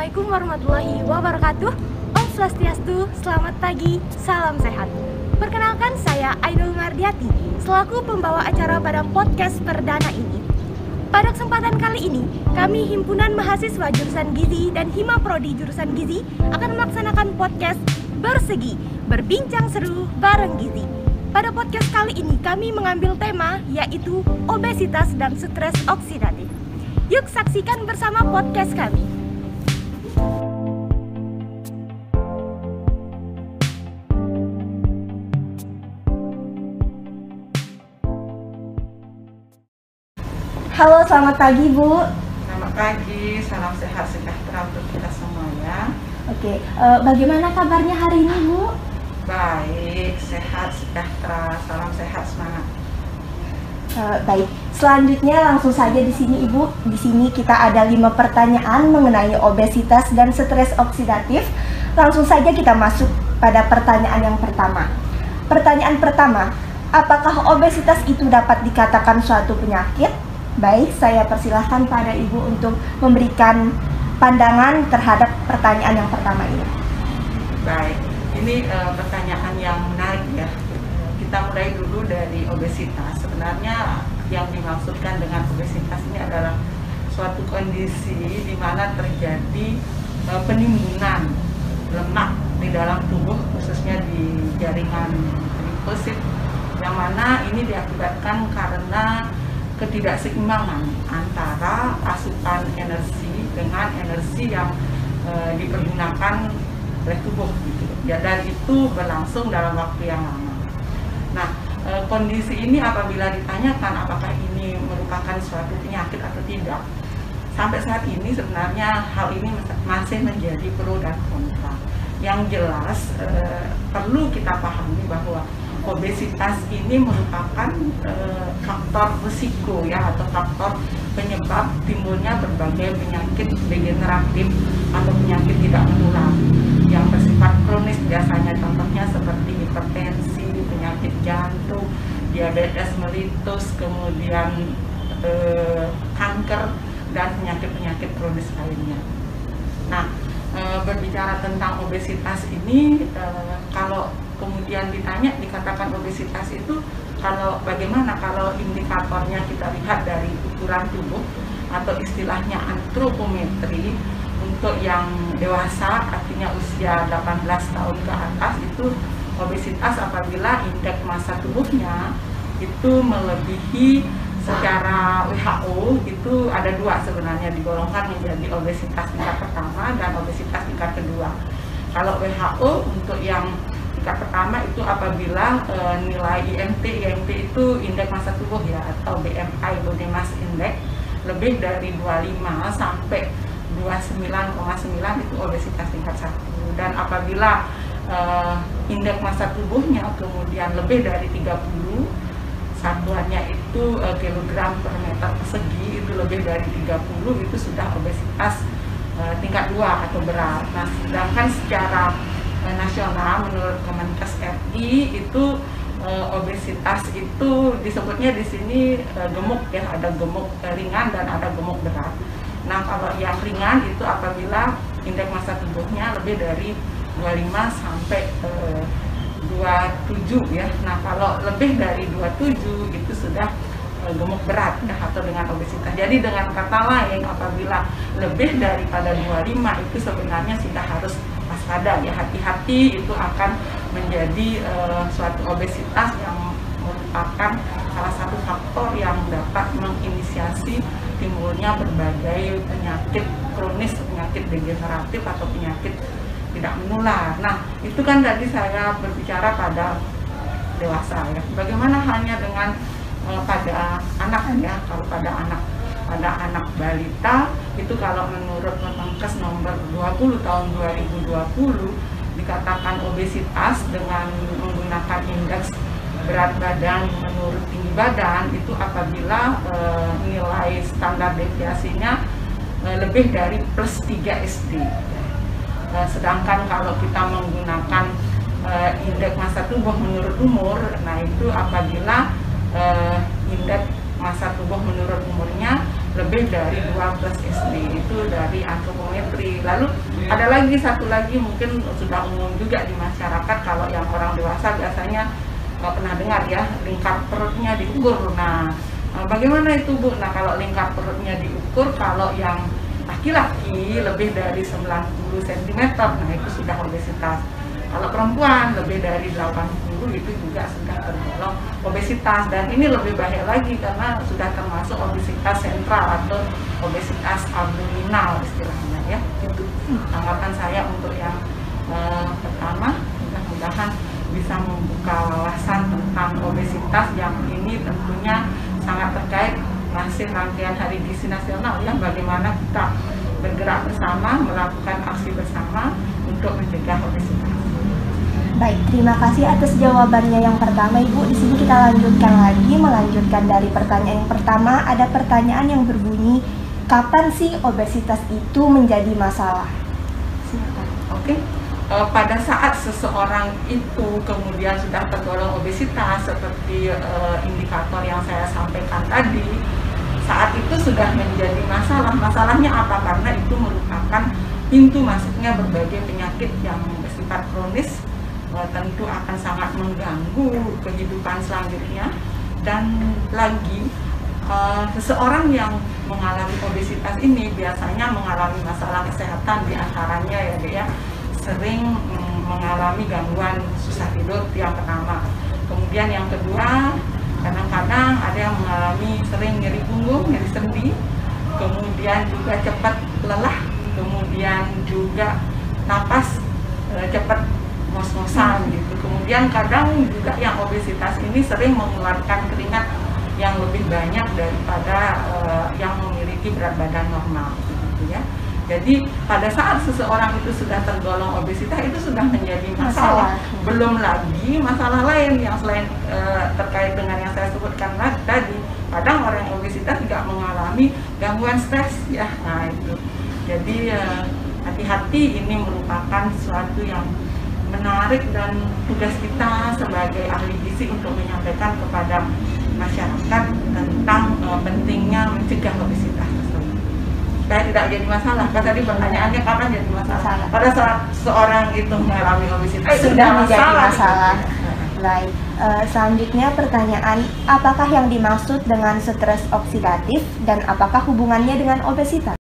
Assalamualaikum warahmatullahi wabarakatuh. Om Swastiastu, selamat pagi, salam sehat. Perkenalkan saya Ainul Mardiati, selaku pembawa acara pada podcast perdana ini. Pada kesempatan kali ini, kami Himpunan Mahasiswa Jurusan Gizi dan Hima Prodi Jurusan Gizi akan melaksanakan podcast Bersegi, Berbincang Seru Bareng Gizi. Pada podcast kali ini kami mengambil tema yaitu obesitas dan stres oksidatif. Yuk saksikan bersama podcast kami. Halo, selamat pagi Bu. Selamat pagi, salam sehat sejahtera untuk kita semuanya. Oke, bagaimana kabarnya hari ini Bu? Baik, sehat sejahtera, salam sehat semangat. Baik, selanjutnya langsung saja di sini Ibu. Di sini kita ada 5 pertanyaan mengenai obesitas dan stres oksidatif. Langsung saja kita masuk pada pertanyaan yang pertama. Pertanyaan pertama, apakah obesitas itu dapat dikatakan suatu penyakit? Baik, saya persilahkan pada Ibu untuk memberikan pandangan terhadap pertanyaan yang pertama ini. Baik, ini pertanyaan yang menarik ya. Kita mulai dulu dari obesitas. Sebenarnya yang dimaksudkan dengan obesitas ini adalah suatu kondisi di mana terjadi penimbunan lemak di dalam tubuh, khususnya di jaringan limfosit, yang mana ini diakibatkan karena ketidakseimbangan antara asupan energi dengan energi yang dipergunakan oleh tubuh gitu. Ya, dan itu berlangsung dalam waktu yang lama. Nah, kondisi ini apabila ditanyakan apakah ini merupakan suatu penyakit atau tidak, sampai saat ini sebenarnya hal ini masih menjadi pro dan kontra. Yang jelas perlu kita pahami bahwa obesitas ini merupakan faktor risiko ya, atau faktor penyebab timbulnya berbagai penyakit degeneratif atau penyakit tidak menular yang bersifat kronis, biasanya contohnya seperti hipertensi, penyakit jantung, diabetes mellitus, kemudian kanker dan penyakit-penyakit kronis lainnya. Nah, berbicara tentang obesitas ini, kalau kemudian dikatakan obesitas itu, kalau bagaimana kalau indikatornya kita lihat dari ukuran tubuh atau istilahnya antropometri. Untuk yang dewasa, artinya usia 18 tahun ke atas, itu obesitas apabila indeks massa tubuhnya itu melebihi, secara WHO itu ada 2 sebenarnya, digolongkan menjadi obesitas tingkat pertama dan obesitas tingkat kedua. Kalau WHO untuk yang tingkat pertama itu apabila nilai IMT itu indeks massa tubuh ya, atau BMI, Body Mass Index, lebih dari 25 sampai 29,9 itu obesitas tingkat 1. Dan apabila indeks massa tubuhnya kemudian lebih dari 30, satuannya itu kilogram per meter persegi, itu lebih dari 30, itu sudah obesitas tingkat 2 atau berat. Nah, sedangkan secara nasional menurut Kemenkes RI itu obesitas itu disebutnya di sini gemuk ya, ada gemuk ringan dan ada gemuk berat. Nah, kalau yang ringan itu apabila indeks massa tubuhnya lebih dari 25 sampai 27 ya. Nah, kalau lebih dari 27 itu sudah gemuk berat ya, atau dengan obesitas. Jadi dengan kata lain, apabila lebih daripada 25 itu sebenarnya sudah harus waspada ya, hati-hati, itu akan menjadi suatu obesitas yang merupakan salah satu faktor yang dapat menginisiasi timbulnya berbagai penyakit kronis, penyakit degeneratif atau penyakit tidak menular. Nah, itu kan tadi saya berbicara pada dewasa ya. Bagaimana halnya dengan pada anak ya? Kalau pada anak balita itu, kalau menurut Kemenkes nomor 20 tahun 2020 dikatakan obesitas dengan menggunakan indeks berat badan menurut tinggi badan itu apabila nilai standar deviasinya lebih dari +3 SD. Sedangkan kalau kita menggunakan indeks massa tubuh menurut umur, nah itu apabila indeks massa tubuh menurut umurnya lebih dari 12 SD, itu dari antropometri. Lalu ada lagi satu lagi mungkin sudah umum juga di masyarakat, kalau yang orang dewasa biasanya pernah dengar ya, lingkar perutnya diukur. Nah, bagaimana itu Bu? Nah, kalau lingkar perutnya diukur, kalau yang laki-laki lebih dari 90 cm, nah itu sudah obesitas. Kalau perempuan lebih dari 80 itu juga sudah tergolong obesitas, dan ini lebih bahaya lagi karena sudah termasuk obesitas sentral atau obesitas abdominal istilahnya ya. Itu tanggapan saya untuk yang pertama. Mudah-mudahan bisa membuka wawasan tentang obesitas yang ini tentunya sangat terkait masih rangkaian Hari Gizi Nasional ya, bagaimana kita bergerak bersama, melakukan aksi bersama untuk mencegah obesitas. Baik, terima kasih atas jawabannya yang pertama Ibu. Di sini kita melanjutkan dari pertanyaan yang pertama. Ada pertanyaan yang berbunyi, kapan sih obesitas itu menjadi masalah? Silakan. Oke. Pada saat seseorang itu kemudian sudah tergolong obesitas seperti indikator yang saya sampaikan tadi, saat itu sudah menjadi masalah. Masalahnya apa? Karena itu merupakan pintu masuknya berbagai penyakit yang bersifat kronis, tentu akan sangat mengganggu kehidupan selanjutnya. Dan lagi seseorang yang mengalami obesitas ini biasanya mengalami masalah kesehatan, diantaranya ya dia sering mengalami gangguan susah tidur, yang pertama. Kemudian yang kedua, kadang-kadang ada yang mengalami sering nyeri punggung, nyeri sendi, kemudian juga cepat lelah, kemudian juga napas cepat ngos-ngosan gitu. Kemudian kadang juga yang obesitas ini sering mengeluarkan keringat yang lebih banyak daripada yang memiliki berat badan normal gitu ya. Jadi pada saat seseorang itu sudah tergolong obesitas, itu sudah menjadi masalah. Belum lagi masalah lain yang selain terkait dengan yang saya sebutkan tadi. Kadang orang obesitas juga mengalami gangguan stres ya. Nah itu. Jadi hati-hati, ini merupakan sesuatu yang menarik dan tugas kita sebagai ahli gizi untuk menyampaikan kepada masyarakat tentang pentingnya mencegah obesitas tersebut. Supaya tidak jadi masalah. Kan tadi pertanyaannya kapan jadi masalah? Pada saat seorang itu mengalami obesitas sudah menjadi masalah. Baik, selanjutnya pertanyaan, apakah yang dimaksud dengan stres oksidatif dan apakah hubungannya dengan obesitas?